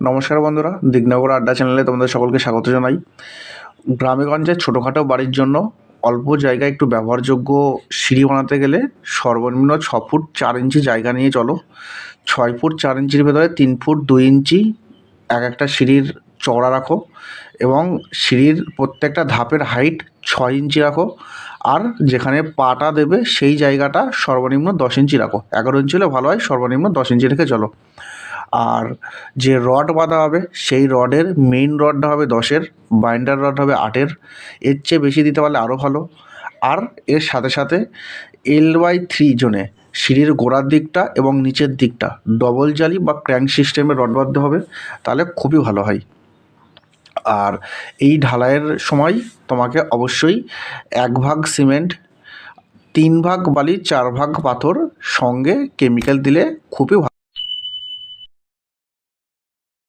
নমস্কার বন্ধুরা, দিগনগর আড্ডা চ্যানেলে তোমাদের সকলকে স্বাগত জানাই। গ্রামেগঞ্জে ছোটোখাটো বাড়ির জন্য অল্প জায়গায় একটু ব্যবহারযোগ্য সিঁড়ি বানাতে গেলে সর্বনিম্ন 6 ফুট 4 ইঞ্চি জায়গা নিয়ে চলো। 6 ফুট 4 ইঞ্চির ভেতরে 3 ফুট 2 ইঞ্চি একটা সিঁড়ির চওড়া রাখো এবং সিঁড়ির প্রত্যেকটা ধাপের হাইট 6 ইঞ্চি রাখো। আর যেখানে পাটা দেবে সেই জায়গাটা সর্বনিম্ন 10 ইঞ্চি রাখো। 11 ইঞ্চি হলে ভালো হয়, সর্বনিম্ন 10 ইঞ্চি রেখে চলো। আর যে রড বাঁধা হবে সেই রডের মেইন রডটা হবে 10-এর, বাইন্ডার রড হবে 8-এর। এর চেয়ে বেশি দিতে পারলে আরও ভালো। আর এর সাথে সাথে L/3 জোনে সিঁড়ির গোড়ার দিকটা এবং নিচের দিকটা ডবল জালি বা ক্র্যাঙ্ক সিস্টেমের রড বাঁধতে হবে, তাহলে খুবই ভালো হয়। আর এই ঢালাইয়ের সময় তোমাকে অবশ্যই 1 ভাগ সিমেন্ট, 3 ভাগ বালি, 4 ভাগ পাথর সঙ্গে কেমিক্যাল দিলে খুবই ভালো।